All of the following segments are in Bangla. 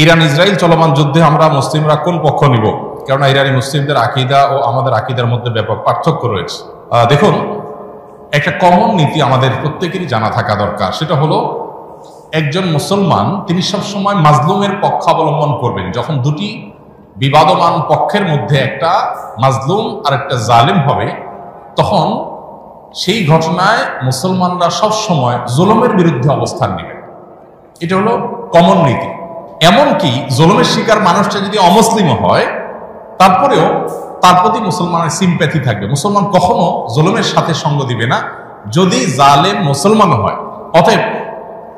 ইরান ইসরায়েল চলমান যুদ্ধে আমরা মুসলিমরা কোন পক্ষ নিব? কেননা ইরানি মুসলিমদের আকীদা ও আমাদের আকীদার মধ্যে ব্যাপক পার্থক্য রয়েছে। দেখুন, একটা কমন নীতি আমাদের প্রত্যেকেরই জানা থাকা দরকার। সেটা হলো, একজন মুসলমান তিনি সবসময় মাজলুমের পক্ষ অবলম্বন করবেন। যখন দুটি বিবাদমান পক্ষের মধ্যে একটা মাজলুম আর একটা জালিম হবে, তখন সেই ঘটনায় মুসলমানরা সবসময় জুলুমের বিরুদ্ধে অবস্থান নেবেন। এটা হলো কমন নীতি। এমনকি জুলুমের শিকার মানুষটা যদি অমুসলিমও হয়, তারপরেও তার প্রতি মুসলমানের সিম্প্যাথি থাকবে। মুসলমান কখনো জুলুমের সাথে সঙ্গ দিবে না যদি জালেম মুসলমান হয়। অতএব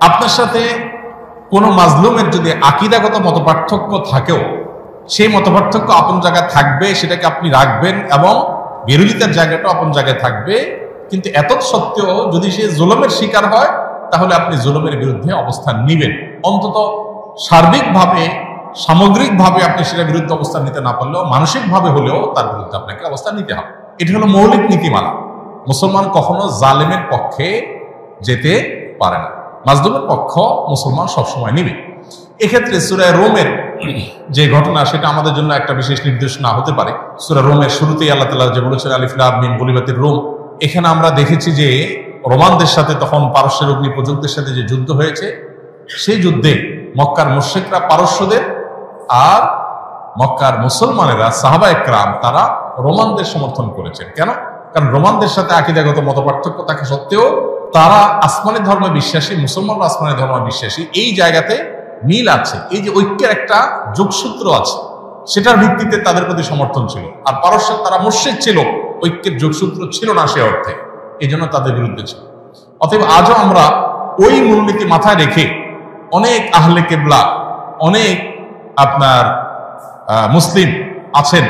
আপনার সাথে কোনো মাজলুমের যদি আকীদাগত মতপার্থক্য থাকেও, সেই মতপার্থক্য আপন জায়গায় থাকবে, সেটাকে আপনি রাখবেন, এবং বিরোধিতার জায়গাটা আপন জায়গায় থাকবে। কিন্তু এত সত্ত্বেও যদি সে জুলুমের শিকার হয়, তাহলে আপনি জুলুমের বিরুদ্ধে অবস্থান নিবেন। অন্তত সার্বিকভাবে, সামগ্রিকভাবে আপনি সেটার বিরুদ্ধে অবস্থান নিতে না পারলেও মানসিকভাবে হলেও তার বিরুদ্ধে আপনাকে অবস্থান নিতে হবে। এটা হলো মৌলিক নীতিমালা। মুসলমান কখনো জালেমের পক্ষে যেতে পারে না, মাজলুমের পক্ষ মুসলমান সবসময় নিবে। এক্ষেত্রে সূরা রোমের যে ঘটনা, সেটা আমাদের জন্য একটা বিশেষ নির্দেশনা হতে পারে। সূরা রোমের শুরুতেই আল্লাহ তাআলা যে বলেছেন আলিফ লাম মিম গুলিবাতির রোম, এখানে আমরা দেখেছি যে রোমানদের সাথে, তখন পারস্যের অগ্নিপূজকদের সাথে যে যুদ্ধ হয়েছে, সেই যুদ্ধে মক্কার মুশরিকরা পারস্যদের আর মক্কার মুসলমানেরা সাহাবায়ে কেরাম তারা রোমানদের সমর্থন করেছেন। কেন? কারণ রোমানদের সাথে আকীদাগত মতপার্থক্য থাকা সত্ত্বেও তারা আসমানি ধর্মে বিশ্বাসী, মুসলমানরা আসমানি ধর্মে বিশ্বাসী। এই জায়গাতে মিল আছে, এই যে ঐক্যের একটা যোগসূত্র আছে, সেটার ভিত্তিতে তাদের প্রতি সমর্থন ছিল। আর পারস্যের তারা মুশরিক ছিল, ঐক্যের যোগসূত্র ছিল না সে অর্থে, এই জন্য তাদের বিরুদ্ধে ছিল। অতএব আজও আমরা ওই মূলনীতি মাথায় রেখে অনেক আহলে কেবলা, অনেক আপনার মুসলিম আছেন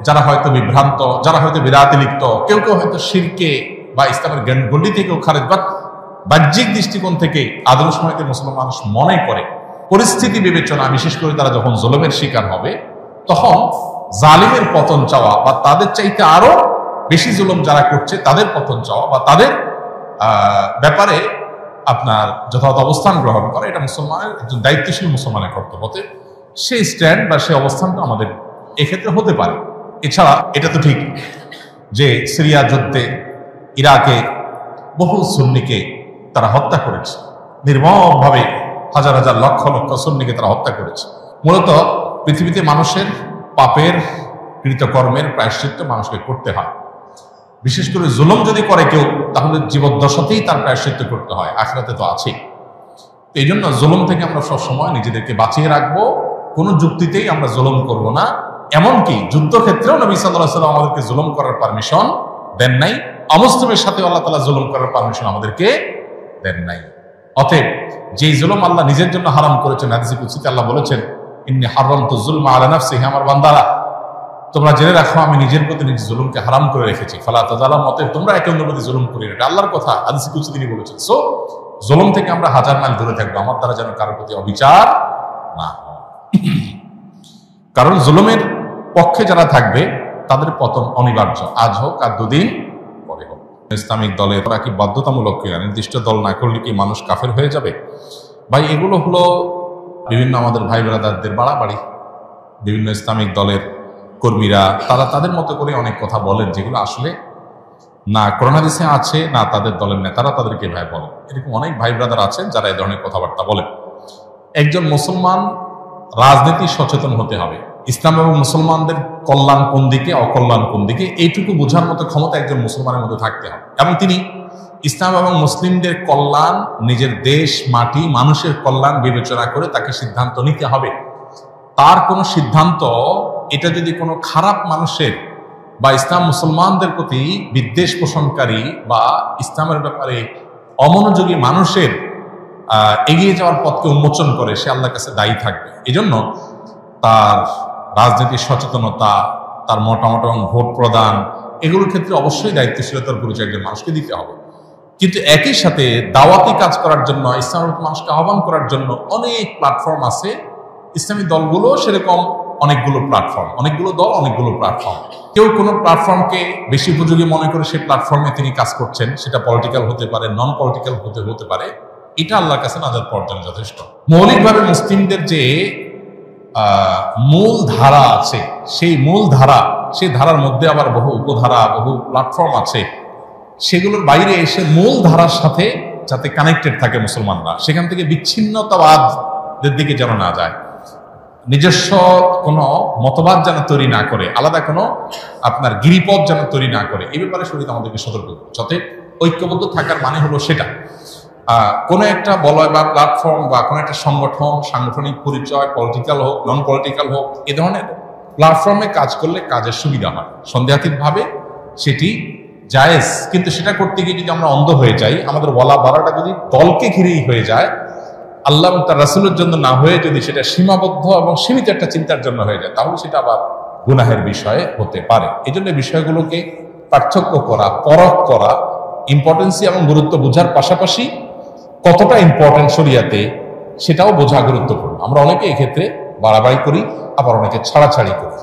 যারা হয়তো বিভ্রান্ত, যারা হয়তো বিরাতে লিপ্ত, কেউ কেউ হয়তো শিরকে বা ইসলামের গণ্ডি থেকেও খারেজ, বাট বাহ্যিক দৃষ্টিকোণ থেকে আদর্শ সময়তে মুসলমান মানুষ মনে করে পরিস্থিতি বিবেচনা, বিশেষ করে তারা যখন জুলুমের শিকার হবে, তখন জালিমের পতন চাওয়া বা তাদের চাইতে আরো বেশি জুলুম যারা করছে তাদের পতন চাওয়া বা তাদের ব্যাপারে আপনার যথাযথ অবস্থান গ্রহণ করা, এটা মুসলমানের, একজন দায়িত্বশীল মুসলমানের কর্তব্য। সেই স্ট্যান্ড বা সেই অবস্থানটা আমাদের এক্ষেত্রে হতে পারে। এছাড়া এটা তো ঠিক যে সিরিয়া যুদ্ধে ইরাকে বহু সুন্নিকে তারা হত্যা করেছে, নির্মমভাবে হাজার হাজার লক্ষ লক্ষ সুন্নিকে তারা হত্যা করেছে। মূলত পৃথিবীতে মানুষের পাপের কৃতকর্মের প্রায়শ্চিত্ত মানুষকে করতে হয়। বিশেষ করে জুলুম যদি করে কেউ, তাহলে জীবদ্দশাতেই তার প্রায়শ্চিত্ত করতে হয়, আখিরাতে তো আছেই। এই জন্য জুলুম থেকে আমরা সবসময় নিজেদেরকে বাঁচিয়ে রাখবো। কোনো যুক্তিতেই আমরা জুলুম করব না। এমনকি যুদ্ধক্ষেত্রেও নবী সাল্লাল্লাহু আলাইহি ওয়াসাল্লাম আমাদেরকে জুলুম করার পারমিশন দেন নাই। অমুসলিমের সাথে আল্লাহ তাআলা জুলুম করার পারমিশন আমাদেরকে দেন নাই। অতএব যেই জুলুম আল্লাহ নিজের জন্য হারাম করেছেন, হাদিসে কুদসিতে আল্লাহ বলেছেন, ইন্নী হারামতু যুলমা আলা নাফসি, হে আমার বান্দারা, তোমরা জেনে রাখো আমি নিজের প্রতি নিজের জুলুমকে হারাম করে রেখেছি। ফালা তাযালামু, অতএব তোমরা একে অন্যের প্রতি জুলুম করিও না। এটা আল্লাহর কথা, হাদিসে কুদসি তিনি বলেছেন। সো জুলুম থেকে আমরা হাজার মাইল দূরে থাকবো, আমার দ্বারা যেন কারোর প্রতি অবিচার না হয়। কারণ জুলুমের পক্ষে যারা থাকবে তাদের পতন অনিবার্য, আজ হোক আর দুদিন পরে হোক। ইসলামিক দলের ওরা কি বাধ্যতামূলক কিনা, নির্দিষ্ট দল না করলে কি মানুষ কাফের হয়ে যাবে? ভাই, এগুলো হলো বিভিন্ন আমাদের ভাই ব্রাদারদের বাড়াবাড়ি। বিভিন্ন ইসলামিক দলের কর্মীরা তারা তাদের মতো করে অনেক কথা বলেন, যেগুলো আসলে না কোরআন হাদিসে আছে, না তাদের দলের নেতারা তাদেরকে ভাই বলেন। এরকম অনেক ভাই ব্রাদার আছেন যারা এই ধরনের কথাবার্তা বলেন। একজন মুসলমান রাজনীতি সচেতন হতে হবে। ইসলাম এবং মুসলমানদের কল্যাণ কোন দিকে, অকল্যাণ কোন দিকে, এইটুকু বোঝার মতো ক্ষমতা একজন মুসলমানের মধ্যে থাকতে হবে। এবং তিনি ইসলাম এবং মুসলিমদের কল্যাণ, নিজের দেশ, মাটি, মানুষের কল্যাণ বিবেচনা করে তাকে সিদ্ধান্ত নিতে হবে। তার কোনো সিদ্ধান্ত এটা যদি কোনো খারাপ মানুষের বা ইসলাম মুসলমানদের প্রতি বিদ্বেষ পোষণকারী বা ইসলামের ব্যাপারে অমনোযোগী মানুষের এগিয়ে যাওয়ার পথকে উন্মোচন করে, সে আল্লাহর কাছে দায়ী থাকবে। এই জন্য তার রাজনীতির সচেতনতা, তার মতামত এবং ভোট প্রদান, এগুলোর ক্ষেত্রে অবশ্যই দায়িত্বশীলতার পরিচয় একজন মানুষকে দিতে হবে। কিন্তু একই সাথে দাওয়াতি কাজ করার জন্য, ইসলামের মানুষকে আহ্বান করার জন্য অনেক প্ল্যাটফর্ম আছে। ইসলামী দলগুলো সেরকম অনেকগুলো প্ল্যাটফর্ম, অনেকগুলো দল, অনেকগুলো প্ল্যাটফর্ম। কেউ কোনো প্ল্যাটফর্মকে বেশি উপযোগী মনে করে সেই প্ল্যাটফর্মে তিনি কাজ করছেন, সেটা পলিটিক্যাল হতে পারে, নন পলিটিক্যাল হতে পারে। এটা আল্লাহর কাছে নাজাত পাওয়ার জন্য যথেষ্ট। মৌলিকভাবে মুসলিমদের যে মূল ধারা আছে, সেই মূল ধারা, সেই ধারার মধ্যে আবার বহু উপধারা, বহু প্ল্যাটফর্ম আছে, সেগুলোর বাইরে এসে মূল ধারার সাথে যাতে কানেক্টেড থাকে মুসলমানরা, সেখান থেকে বিচ্ছিন্নতাবাদের দিকে যেন না যায়, নিজস্ব কোনো মতবাদ যেন তৈরি না করে, আলাদা কোনো আপনার গিরিপথ যেন তৈরি না করে, এই ব্যাপারে শরীয়ত আমাদেরকে সতর্ক যাতে ঐক্যবদ্ধ থাকার মানে হলো সেটা কোনো একটা বলয় বা প্ল্যাটফর্ম বা কোনো একটা সংগঠন, সাংগঠনিক পরিচয়, পলিটিক্যাল হোক নন পলিটিক্যাল হোক, এ ধরনের প্ল্যাটফর্মে কাজ করলে কাজের সুবিধা হয়, সন্দেহাতীতভাবে সেটি জায়েজ। কিন্তু সেটা করতে গিয়ে যদি আমরা অন্ধ হয়ে যাই, আমাদের বলা বাড়াটা যদি দলকে ঘিরেই হয়ে যায়, আল্লাহ এবং তার রাসূলের জন্য না হয়ে যদি সেটা সীমাবদ্ধ এবং সীমিত একটা চিন্তার জন্য হয়ে যায়, তাহলে সেটা আবার গুনাহের বিষয়ে হতে পারে। এই জন্য বিষয়গুলোকে পার্থক্য করা, পরখ করা, ইম্পর্টেন্সি এবং গুরুত্ব বোঝার পাশাপাশি কতটা ইম্পর্টেন্ট শরিয়াতে সেটাও বোঝা গুরুত্বপূর্ণ। আমরা অনেকে এক্ষেত্রে বাড়াবাড়ি করি, আবার অনেকে ছাড়াছাড়ি করি।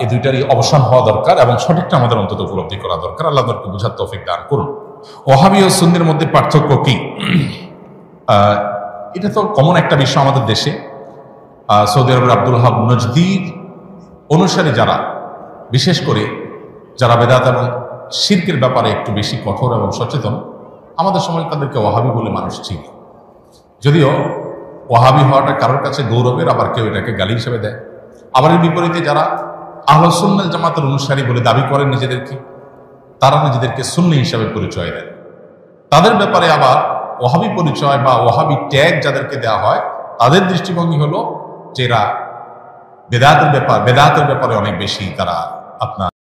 এই দুইটারই অবসান হওয়া দরকার এবং সঠিকটা আমাদের অন্তত উপলব্ধি করা দরকার। আল্লাহ তাআলা বুঝার তৌফিক দান করুন। ওয়াহাবি ও সুন্নির মধ্যে পার্থক্য কি? এটা তো কমন একটা বিষয় আমাদের দেশে। সৌদি আরবের আব্দুল ওয়াহাব নজদীর অনুসারী যারা, বিশেষ করে যারা বেদাত এবং শিরকের ব্যাপারে একটু বেশি কঠোর এবং সচেতন, আমাদের সময় তাদেরকে ওয়াহাবি বলে মানুষ চিনে। যদিও ওয়াহাবি হওয়াটা কারোর কাছে গৌরবের, আবার কেউ এটাকে গালি হিসেবে দেয়। আবার এর বিপরীতে যারা আহলে সুন্নাত জামাতের অনুসারী বলে দাবি করেন নিজেদেরকে, তারা নিজেদেরকে সুন্নি হিসাবে পরিচয় দেন। তাদের ব্যাপারে আবার ওয়াহাবি পরিচয় বা ওয়াহাবি ট্যাগ যাদেরকে দেওয়া হয়, তাদের দৃষ্টিভঙ্গি হলো যে এরা বেদাতের ব্যাপারে অনেক বেশি তারা আপনার